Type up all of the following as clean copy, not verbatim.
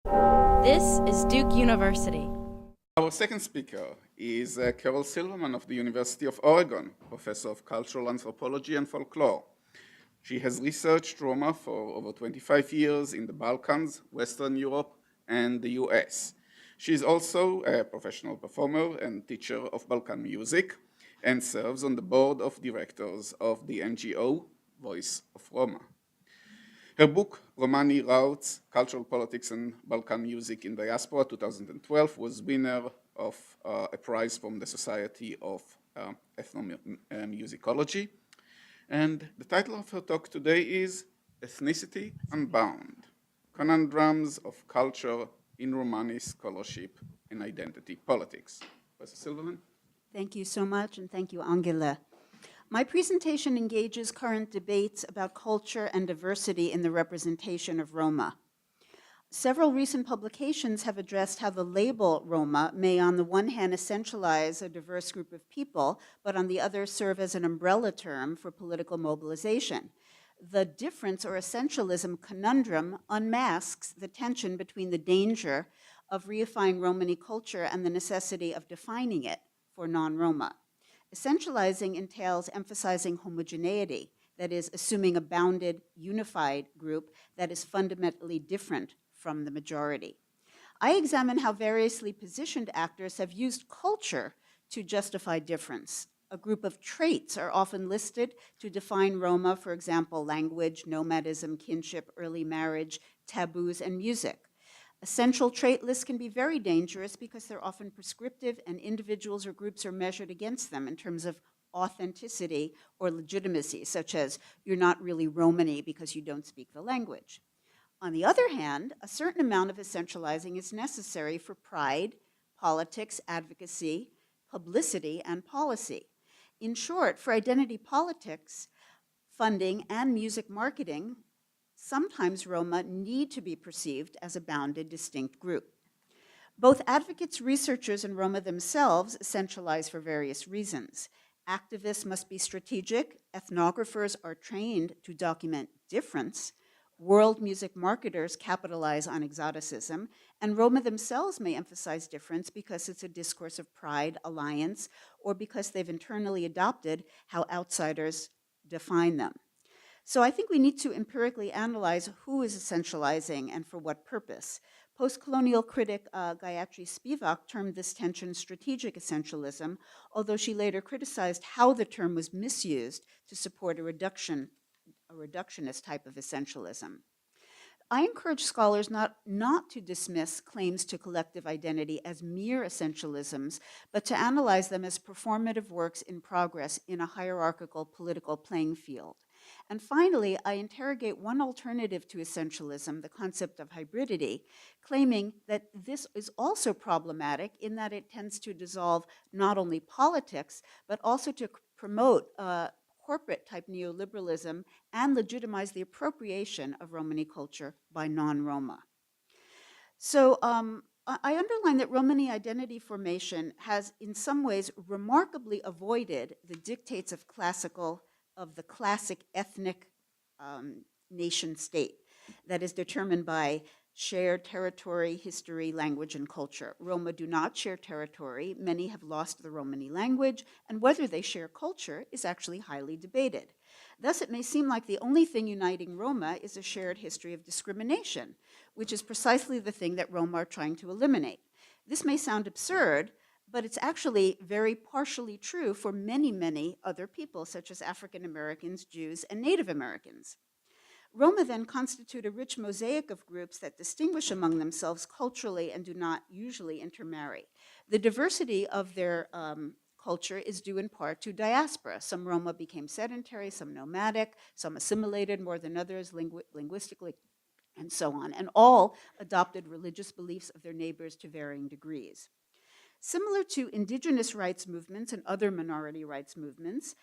This is Duke University. Our second speaker is Carol Silverman of the University of Oregon, professor of cultural anthropology and folklore. She has researched Roma for over 25 years in the Balkans, Western Europe, and the US. She is also a professional performer and teacher of Balkan music and serves on the board of directors of the NGO Voice of Roma. Her book, Romani Routes, Cultural Politics and Balkan Music in Diaspora, 2012, was winner of a prize from the Society of Ethnomusicology. And the title of her talk today is Ethnicity Unbound, Conundrums of Culture in Romani Scholarship and Identity Politics. Professor Silverman? Thank you so much, and thank you, Angela. My presentation engages current debates about culture and diversity in the representation of Roma. Several recent publications have addressed how the label Roma may on the one hand essentialize a diverse group of people, but on the other serve as an umbrella term for political mobilization. The difference or essentialism conundrum unmasks the tension between the danger of reifying Romani culture and the necessity of defining it for non-Roma. Essentializing entails emphasizing homogeneity, that is, assuming a bounded, unified group that is fundamentally different from the majority. I examine how variously positioned actors have used culture to justify difference. A group of traits are often listed to define Roma, for example, language, nomadism, kinship, early marriage, taboos, and music. Essential trait lists can be very dangerous because they're often prescriptive and individuals or groups are measured against them in terms of authenticity or legitimacy, such as you're not really Romani because you don't speak the language. On the other hand, a certain amount of essentializing is necessary for pride, politics, advocacy, publicity, and policy. In short, for identity politics, funding, and music marketing, sometimes Roma need to be perceived as a bounded, distinct group. Both advocates, researchers, and Roma themselves essentialize for various reasons. Activists must be strategic, ethnographers are trained to document difference, world music marketers capitalize on exoticism, and Roma themselves may emphasize difference because it's a discourse of pride, alliance, or because they've internally adopted how outsiders define them. So I think we need to empirically analyze who is essentializing and for what purpose. Post-colonial critic Gayatri Spivak termed this tension strategic essentialism, although she later criticized how the term was misused to support a reductionist type of essentialism. I encourage scholars not to dismiss claims to collective identity as mere essentialisms, but to analyze them as performative works in progress in a hierarchical political playing field. And finally, I interrogate one alternative to essentialism, the concept of hybridity, claiming that this is also problematic in that it tends to dissolve not only politics, but also to promote corporate-type neoliberalism and legitimize the appropriation of Romani culture by non-Roma. So I underline that Romani identity formation has in some ways remarkably avoided the dictates of the classic ethnic nation state that is determined by shared territory, history, language, and culture. Roma do not share territory. Many have lost the Romani language, and whether they share culture is actually highly debated. Thus, it may seem like the only thing uniting Roma is a shared history of discrimination, which is precisely the thing that Roma are trying to eliminate. This may sound absurd, but it's actually very partially true for many, many other people, such as African Americans, Jews, and Native Americans. Roma then constitute a rich mosaic of groups that distinguish among themselves culturally and do not usually intermarry. The diversity of their culture is due in part to diaspora. Some Roma became sedentary, some nomadic, some assimilated more than others linguistically, and so on, and all adopted religious beliefs of their neighbors to varying degrees. Similar to indigenous rights movements and other minority rights movements,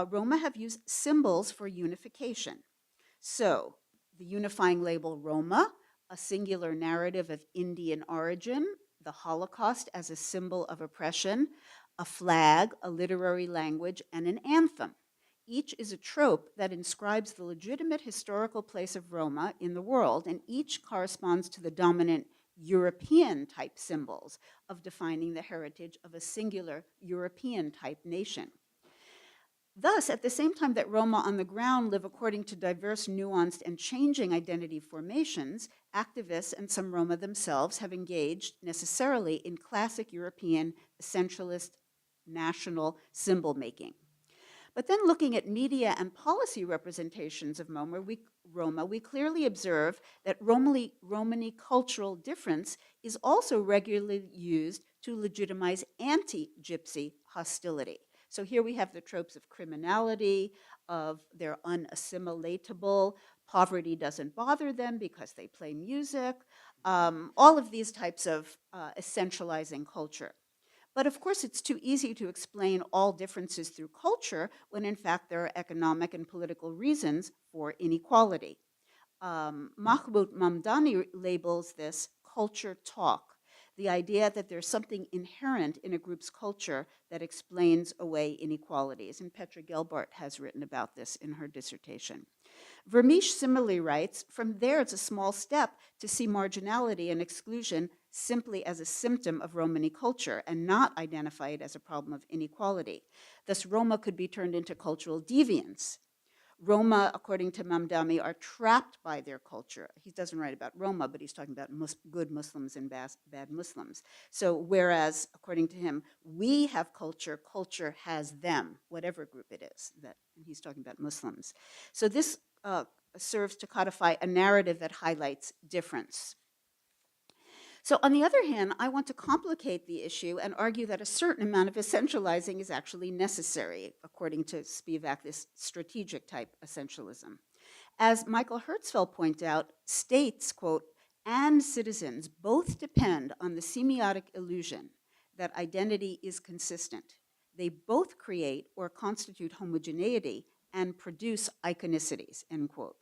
Roma have used symbols for unification. So, the unifying label Roma, a singular narrative of Indian origin, the Holocaust as a symbol of oppression, a flag, a literary language, and an anthem. Each is a trope that inscribes the legitimate historical place of Roma in the world, and each corresponds to the dominant European-type symbols of defining the heritage of a singular European-type nation. Thus, at the same time that Roma on the ground live according to diverse, nuanced, and changing identity formations, activists and some Roma themselves have engaged necessarily in classic European essentialist national symbol making. But then looking at media and policy representations of Roma, we clearly observe that Romani cultural difference is also regularly used to legitimize anti-Gypsy hostility. So here we have the tropes of criminality, of they're unassimilatable, poverty doesn't bother them because they play music, all of these types of essentializing culture. But of course, it's too easy to explain all differences through culture when in fact there are economic and political reasons for inequality. Mahmoud Mamdani labels this culture talk, the idea that there's something inherent in a group's culture that explains away inequalities. And Petra Gelbart has written about this in her dissertation. Vermeesh similarly writes, from there it's a small step to see marginality and exclusion simply as a symptom of Romani culture and not identify it as a problem of inequality. Thus, Roma could be turned into cultural deviants. Roma, according to Mamdani, are trapped by their culture. He doesn't write about Roma, but he's talking about good Muslims and bad Muslims. So whereas, according to him, we have culture, culture has them, whatever group it is. And he's talking about Muslims. So this serves to codify a narrative that highlights difference. So on the other hand, I want to complicate the issue and argue that a certain amount of essentializing is actually necessary, according to Spivak, this strategic type essentialism. As Michael Hertzfeld pointed out, states, quote, and citizens both depend on the semiotic illusion that identity is consistent. They both create or constitute homogeneity and produce iconicities, end quote.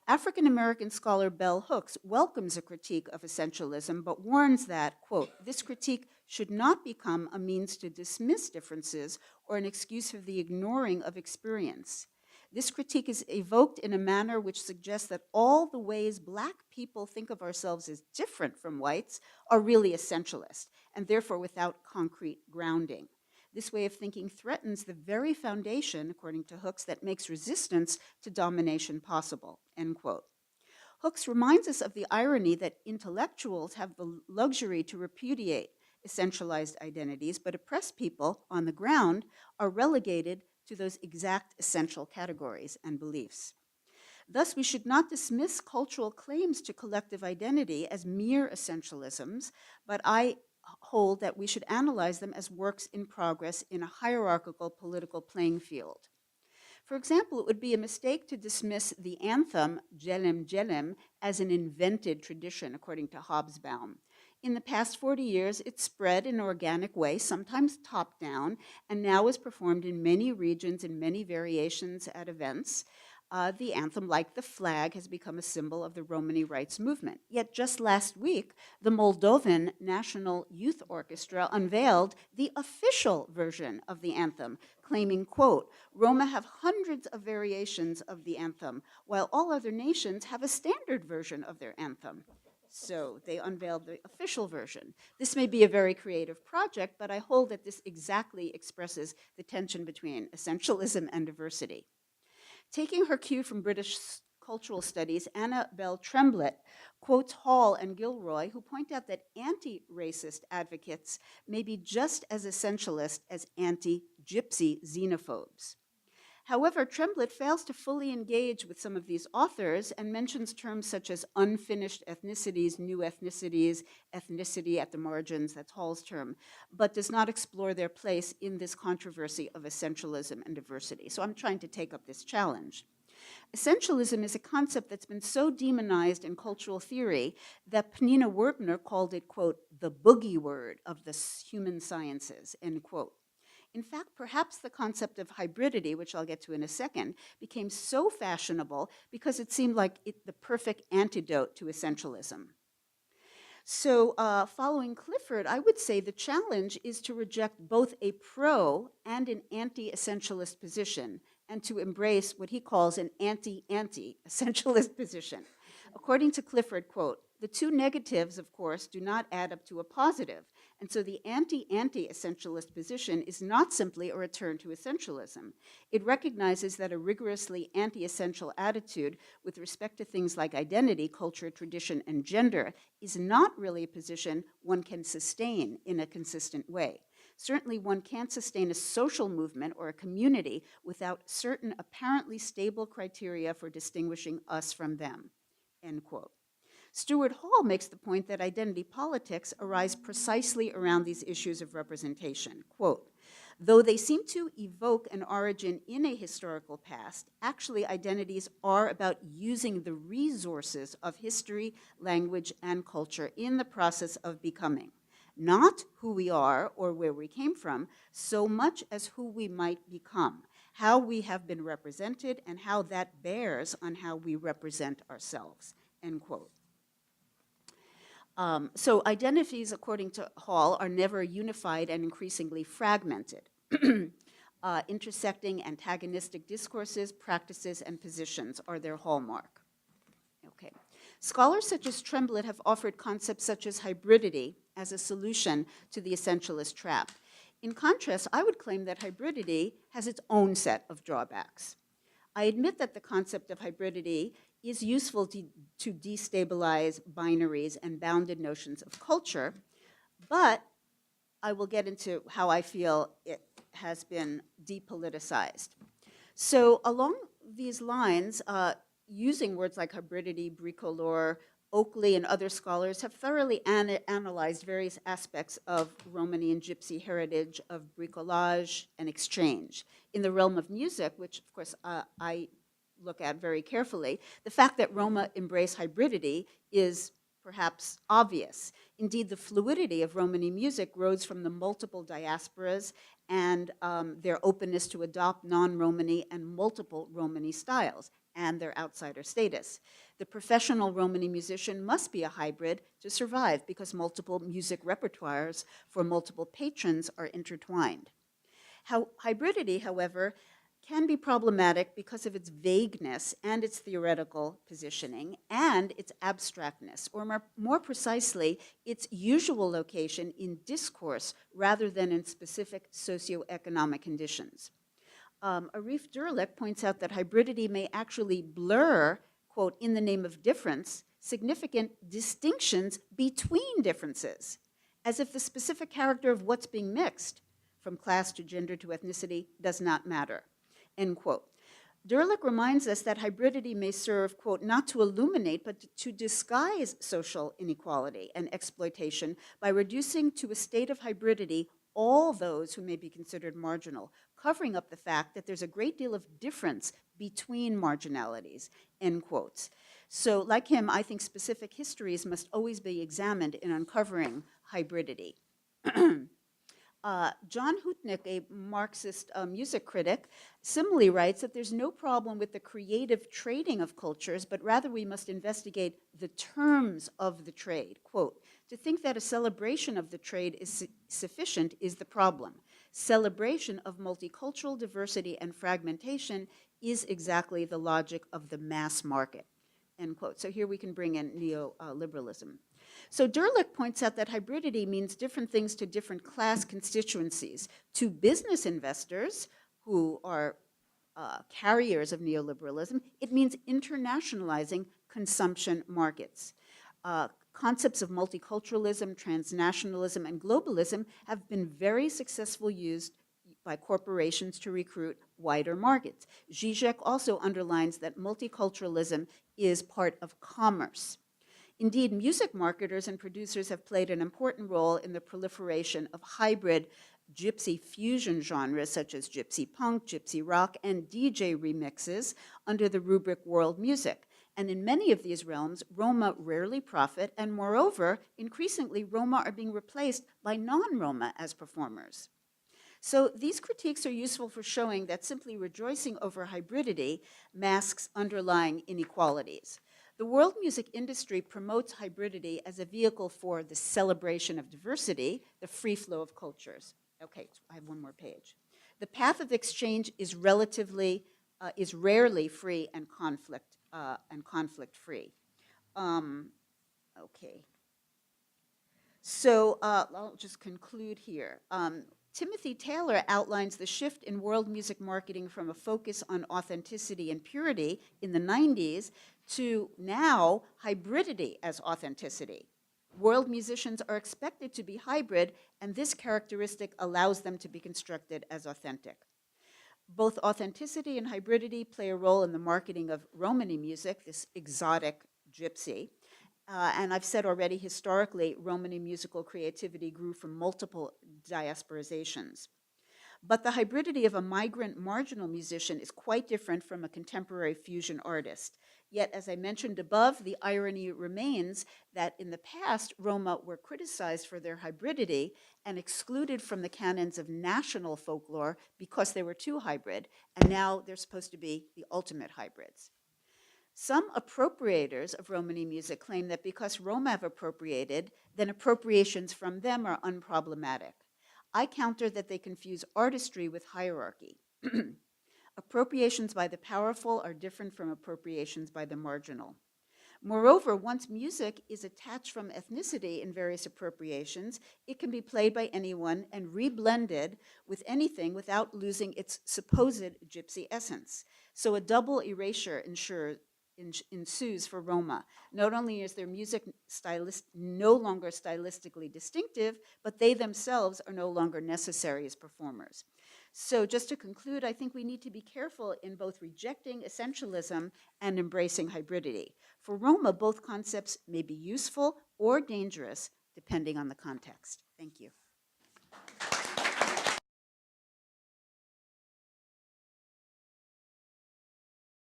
African-American scholar Bell Hooks welcomes a critique of essentialism, but warns that, quote, this critique should not become a means to dismiss differences or an excuse for the ignoring of experience. This critique is evoked in a manner which suggests that all the ways Black people think of ourselves as different from whites are really essentialist, and therefore without concrete grounding. This way of thinking threatens the very foundation, according to Hooks, that makes resistance to domination possible, end quote. Hooks reminds us of the irony that intellectuals have the luxury to repudiate essentialized identities, but oppressed people on the ground are relegated to those exact essential categories and beliefs. Thus, we should not dismiss cultural claims to collective identity as mere essentialisms, but I hold that we should analyze them as works in progress in a hierarchical political playing field. For example, it would be a mistake to dismiss the anthem, Jelem Jelem, as an invented tradition, according to Hobsbawm. In the past 40 years, it spread in an organic way, sometimes top-down, and now is performed in many regions in many variations at events. The anthem, like the flag, has become a symbol of the Romani rights movement. Yet just last week, the Moldovan National Youth Orchestra unveiled the official version of the anthem, claiming, quote, Roma have hundreds of variations of the anthem, while all other nations have a standard version of their anthem. So they unveiled the official version. This may be a very creative project, but I hold that this exactly expresses the tension between essentialism and diversity. Taking her cue from British cultural studies, Annabelle Tremblett quotes Hall and Gilroy, who point out that anti-racist advocates may be just as essentialist as anti-gypsy xenophobes. However, Tremblett fails to fully engage with some of these authors and mentions terms such as unfinished ethnicities, new ethnicities, ethnicity at the margins, that's Hall's term, but does not explore their place in this controversy of essentialism and diversity. So I'm trying to take up this challenge. Essentialism is a concept that's been so demonized in cultural theory that Pnina Wertner called it, quote, the boogie word of the human sciences, end quote. In fact, perhaps the concept of hybridity, which I'll get to in a second, became so fashionable because it seemed like the perfect antidote to essentialism. So following Clifford, I would say the challenge is to reject both a pro and an anti-essentialist position and to embrace what he calls an anti-essentialist position. According to Clifford, quote, The two negatives, of course, do not add up to a positive, and so the anti-essentialist position is not simply a return to essentialism. It recognizes that a rigorously anti-essential attitude with respect to things like identity, culture, tradition, and gender is not really a position one can sustain in a consistent way. Certainly, one can't sustain a social movement or a community without certain apparently stable criteria for distinguishing us from them, end quote. Stuart Hall makes the point that identity politics arise precisely around these issues of representation. Quote, though they seem to evoke an origin in a historical past, actually identities are about using the resources of history, language, and culture in the process of becoming. Not who we are or where we came from, so much as who we might become, how we have been represented, and how that bears on how we represent ourselves, end quote. So identities, according to Hall, are never unified and increasingly fragmented. Intersecting antagonistic discourses, practices, and positions are their hallmark. Okay. Scholars such as Tremblett have offered concepts such as hybridity as a solution to the essentialist trap. In contrast, I would claim that hybridity has its own set of drawbacks. I admit that the concept of hybridity is useful to destabilize binaries and bounded notions of culture, but I will get into how I feel it has been depoliticized. So along these lines, using words like hybridity, bricoleur, Oakley and other scholars have thoroughly analyzed various aspects of Romani and Gypsy heritage, of bricolage and exchange. In the realm of music, which of course I look at very carefully, the fact that Roma embrace hybridity is perhaps obvious. Indeed, the fluidity of Romani music grows from the multiple diasporas and their openness to adopt non-Romani and multiple Romani styles and their outsider status. The professional Romani musician must be a hybrid to survive because multiple music repertoires for multiple patrons are intertwined. Hybridity, however, can be problematic because of its vagueness and its theoretical positioning and its abstractness, or more precisely, its usual location in discourse rather than in specific socioeconomic conditions. Arif Durlik points out that hybridity may actually blur, quote, in the name of difference, significant distinctions between differences, as if the specific character of what's being mixed, from class to gender to ethnicity, does not matter, end quote. Durlik reminds us that hybridity may serve, quote, not to illuminate, but to disguise social inequality and exploitation by reducing to a state of hybridity all those who may be considered marginal, covering up the fact that there's a great deal of difference between marginalities, end quotes. So like him, I think specific histories must always be examined in uncovering hybridity. John Hutnik, a Marxist music critic, similarly writes that there's no problem with the creative trading of cultures, but rather we must investigate the terms of the trade. Quote, to think that a celebration of the trade is sufficient is the problem. Celebration of multicultural diversity and fragmentation is exactly the logic of the mass market, end quote. So here we can bring in neoliberalism. So Durlik points out that hybridity means different things to different class constituencies. To business investors who are carriers of neoliberalism, it means internationalizing consumption markets. Concepts of multiculturalism, transnationalism, and globalism have been very successfully used by corporations to recruit wider markets. Zizek also underlines that multiculturalism is part of commerce. Indeed, music marketers and producers have played an important role in the proliferation of hybrid gypsy fusion genres such as gypsy punk, gypsy rock, and DJ remixes under the rubric world music. And in many of these realms, Roma rarely profit, and moreover, increasingly, Roma are being replaced by non-Roma as performers. So these critiques are useful for showing that simply rejoicing over hybridity masks underlying inequalities. The world music industry promotes hybridity as a vehicle for the celebration of diversity, the free flow of cultures. Okay, I have one more page. The path of exchange is rarely free and conflict free. Okay. So I'll just conclude here. Timothy Taylor outlines the shift in world music marketing from a focus on authenticity and purity in the 90s to now hybridity as authenticity. World musicians are expected to be hybrid, and this characteristic allows them to be constructed as authentic. Both authenticity and hybridity play a role in the marketing of Romani music, this exotic gypsy. And I've said already, historically, Romani musical creativity grew from multiple diasporizations. But the hybridity of a migrant marginal musician is quite different from a contemporary fusion artist. Yet, as I mentioned above, the irony remains that in the past, Roma were criticized for their hybridity and excluded from the canons of national folklore because they were too hybrid, and now they're supposed to be the ultimate hybrids. Some appropriators of Romani music claim that because Roma have appropriated, then appropriations from them are unproblematic. I counter that they confuse artistry with hierarchy. Appropriations by the powerful are different from appropriations by the marginal. Moreover, once music is attached from ethnicity in various appropriations, it can be played by anyone and reblended with anything without losing its supposed gypsy essence. So a double erasure ensues for Roma. Not only is their music no longer stylistically distinctive, but they themselves are no longer necessary as performers. So just to conclude, I think we need to be careful in both rejecting essentialism and embracing hybridity. For Roma, both concepts may be useful or dangerous, depending on the context. Thank you.